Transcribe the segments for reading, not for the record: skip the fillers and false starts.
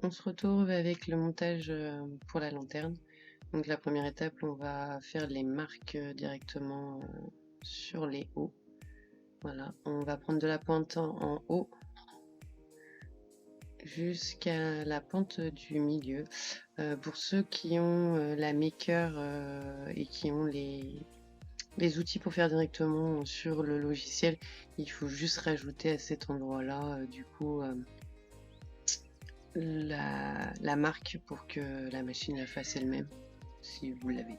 on se retrouve avec le montage pour la lanterne. Donc la première étape, on va faire les marques directement sur les hauts. Voilà, on va prendre de la pointe en haut jusqu'à la pente du milieu. Pour ceux qui ont la maker et qui ont les outils pour faire directement sur le logiciel, il faut juste rajouter à cet endroit-là du coup la marque pour que la machine la fasse elle-même, si vous l'avez.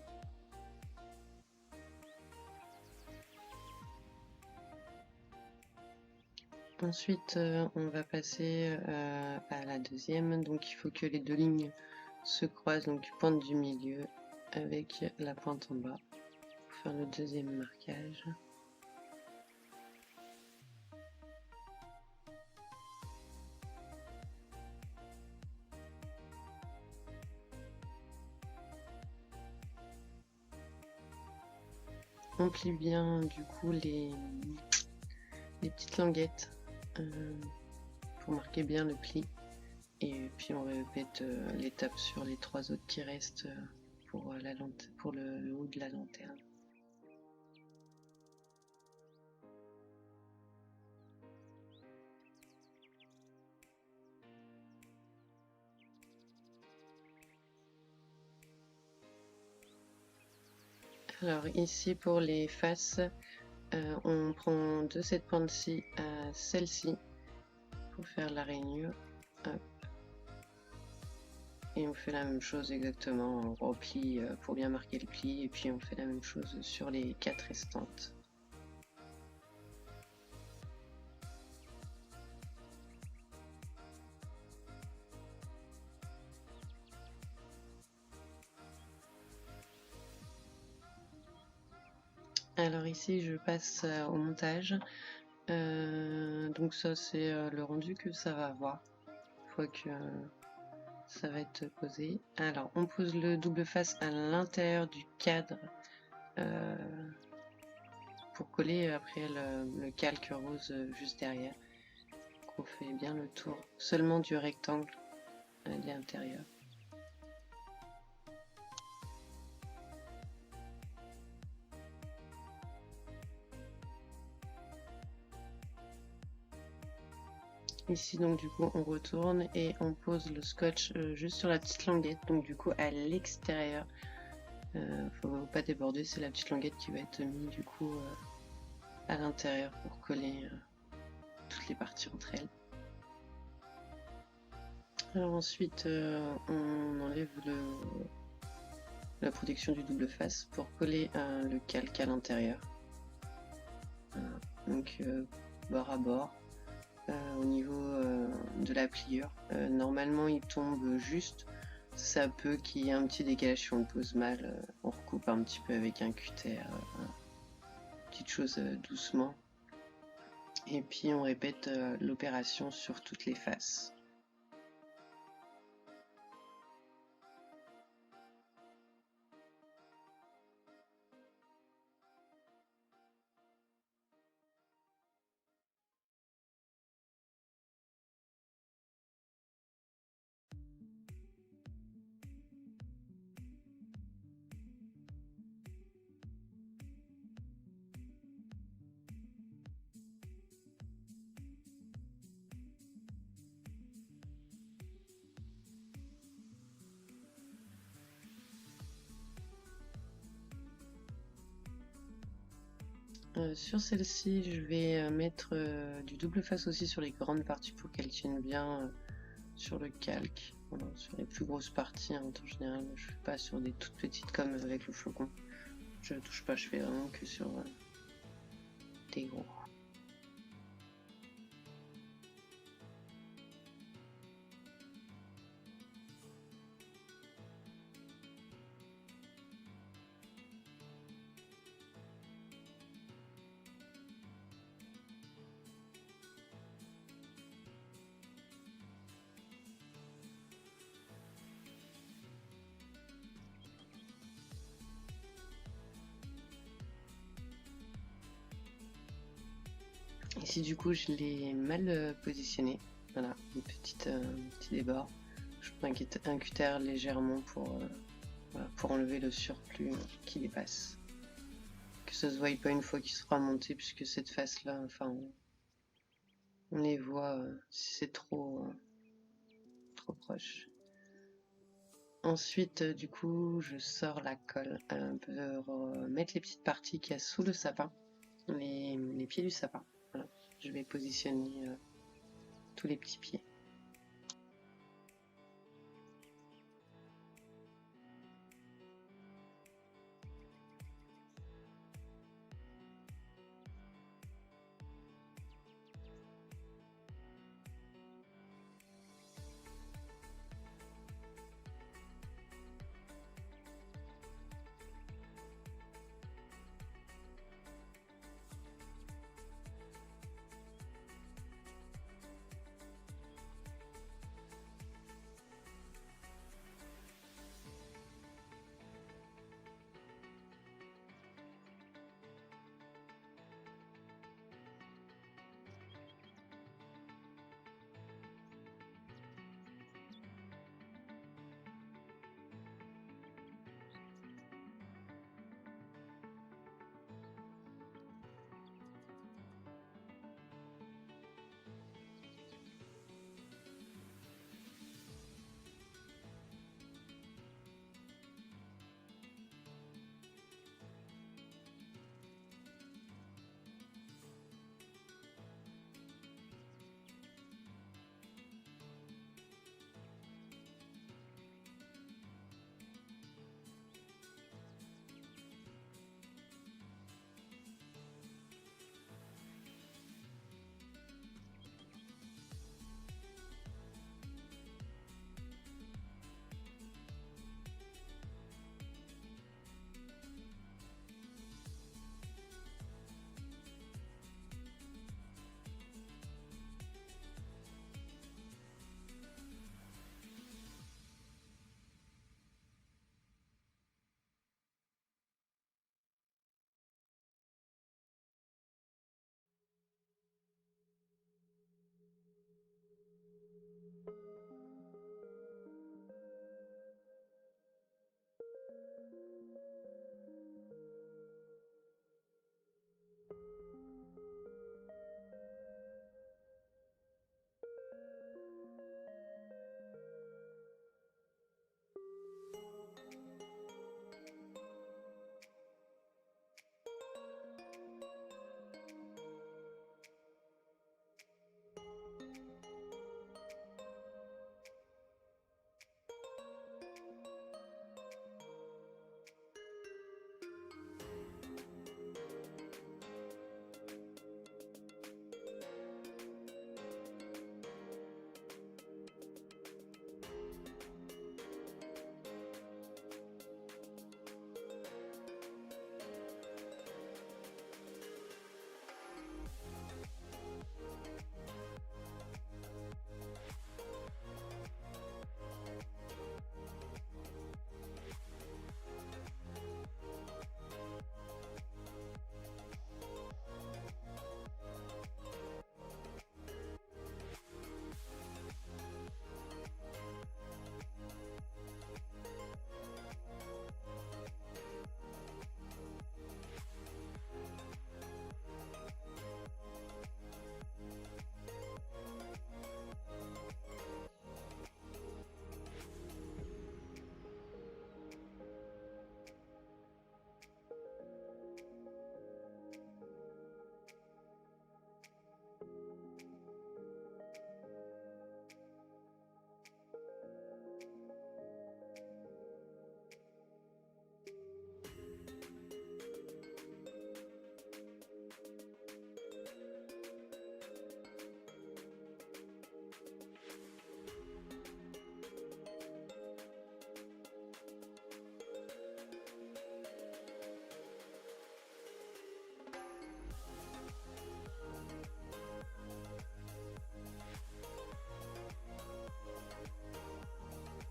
Ensuite, on va passer à la deuxième. Donc, il faut que les deux lignes se croisent, donc pointe du milieu avec la pointe en bas pour faire le deuxième marquage. On plie bien du coup les petites languettes pour marquer bien le pli, et puis on répète l'étape sur les trois autres qui restent pour le haut de la lanterne. Alors ici pour les faces, on prend de cette pointe-ci à celle-ci pour faire la rainure. Hop. Et on fait la même chose exactement, on replie pour bien marquer le pli, et puis on fait la même chose sur les 4 restantes. Alors ici je passe au montage. Donc ça c'est le rendu que ça va avoir une fois que ça va être posé. Alors on pose le double face à l'intérieur du cadre pour coller après le calque rose juste derrière. Donc on fait bien le tour seulement du rectangle à l'intérieur. Ici donc du coup on retourne et on pose le scotch juste sur la petite languette, donc du coup à l'extérieur. Faut pas déborder, c'est la petite languette qui va être mise du coup à l'intérieur pour coller toutes les parties entre elles. Alors ensuite on enlève la protection du double face pour coller le calque à l'intérieur. Voilà. Donc bord à bord. Au niveau de la pliure, normalement il tombe juste, ça peut qu'il y ait un petit décalage si on le pose mal, on recoupe un petit peu avec un cutter, petite chose doucement, et puis on répète l'opération sur toutes les faces. Sur celle-ci, je vais mettre du double face aussi sur les grandes parties pour qu'elles tiennent bien sur le calque. Voilà, sur les plus grosses parties, en temps général, je fais pas sur des toutes petites comme avec le flocon. Je touche pas, je fais vraiment que sur des gros. Ici du coup je l'ai mal positionné, voilà, un petit débord. je prends un cutter légèrement voilà, pour enlever le surplus qui dépasse. Que ça se voie pas une fois qu'il sera monté, puisque cette face là, enfin on les voit si c'est trop proche. Ensuite, du coup, je sors la colle pour mettre les petites parties qu'il y a sous le sapin, les pieds du sapin. Voilà. Je vais positionner tous les petits pieds.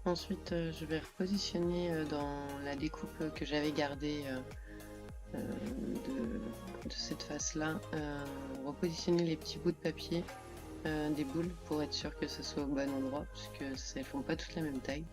Ensuite, je vais repositionner dans la découpe que j'avais gardée de cette face-là, repositionner les petits bouts de papier des boules pour être sûr que ce soit au bon endroit, puisque elles font pas toutes la même taille.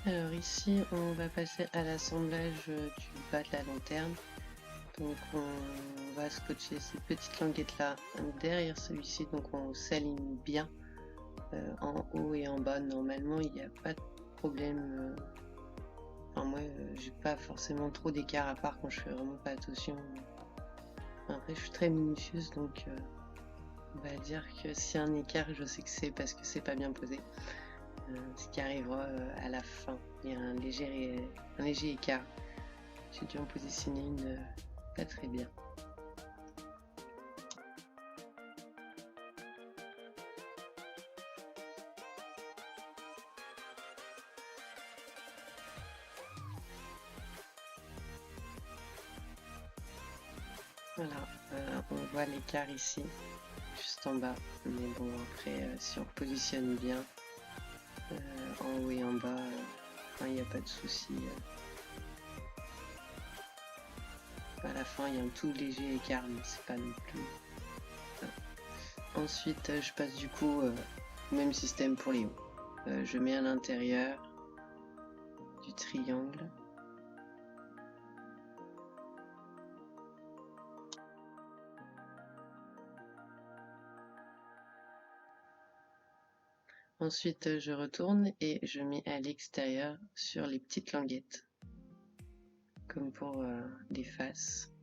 Alors ici, on va passer à l'assemblage du bas de la lanterne. Donc on va scotcher ces petites languettes là derrière celui-ci, donc on s'aligne bien en haut et en bas. Normalement il n'y a pas de problème. Enfin moi j'ai pas forcément trop d'écart, à part quand je fais vraiment pas attention. Après je suis très minutieuse, donc on va dire que s'il y a un écart, je sais que c'est parce que c'est pas bien posé. Ce qui arrivera à la fin, il y a un léger écart. J'ai dû en positionner une pas très bien. Voilà, on voit l'écart ici, juste en bas. Mais bon, après, si on positionne bien, en haut et en bas, il n'y a pas de souci. À la fin, il y a un tout léger écart, mais c'est pas non plus. Voilà. Ensuite, je passe du coup au même système pour les hauts. Je mets à l'intérieur du triangle. Ensuite, je retourne et je mets à l'extérieur sur les petites languettes, comme pour les faces.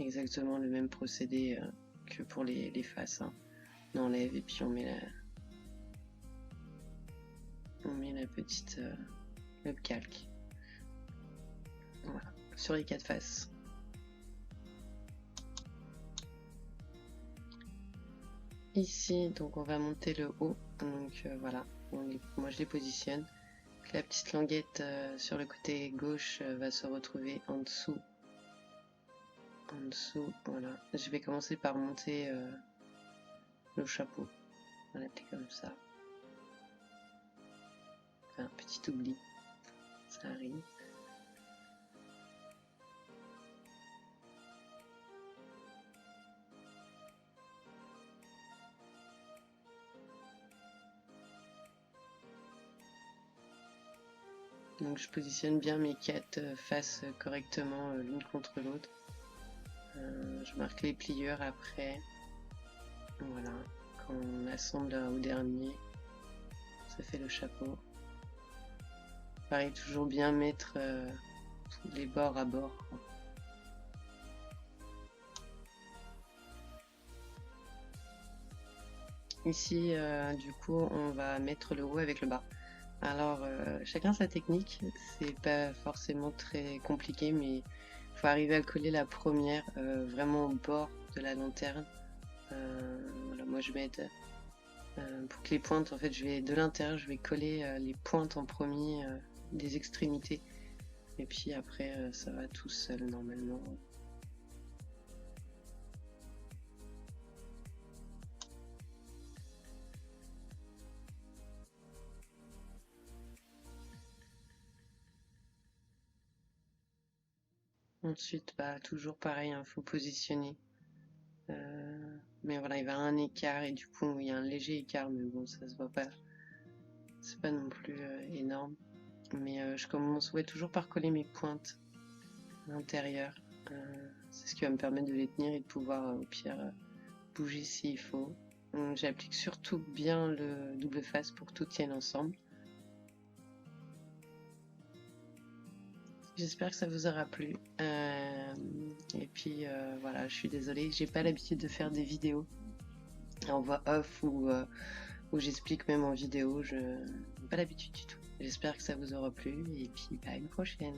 Exactement le même procédé que pour les faces. Hein. On enlève et puis on met la petite le calque. Voilà, sur les 4 faces. Ici, donc on va monter le haut. Donc voilà, moi je les positionne. La petite languette sur le côté gauche va se retrouver en dessous. En dessous, voilà. Je vais commencer par monter le chapeau. On va l'appeler comme ça. Enfin, un petit oubli. Ça arrive. Donc je positionne bien mes 4 faces correctement l'une contre l'autre. Je marque les pliures après. Voilà, quand on assemble au dernier, ça fait le chapeau. Pareil, toujours bien mettre les bords à bord. Ici, du coup, on va mettre le haut avec le bas. Alors, chacun sa technique, c'est pas forcément très compliqué, mais il faut arriver à coller la première vraiment au bord de la lanterne. Voilà, moi je m'aide pour que les pointes, en fait, de l'intérieur, je vais coller les pointes en premier des extrémités. Et puis après, ça va tout seul normalement. Ensuite, bah, toujours pareil, il faut positionner. Mais voilà, il va y avoir un écart et du coup, il y a un léger écart, mais bon, ça se voit pas. C'est pas non plus énorme. Mais je commence toujours par coller mes pointes à l'intérieur. C'est ce qui va me permettre de les tenir et de pouvoir, au pire, bouger s'il faut. J'applique surtout bien le double face pour que tout tienne ensemble. J'espère que ça vous aura plu. Et puis voilà, je suis désolée, j'ai pas l'habitude de faire des vidéos en voix off ou où j'explique même en vidéo. Je n'ai pas l'habitude du tout. J'espère que ça vous aura plu et puis à une prochaine.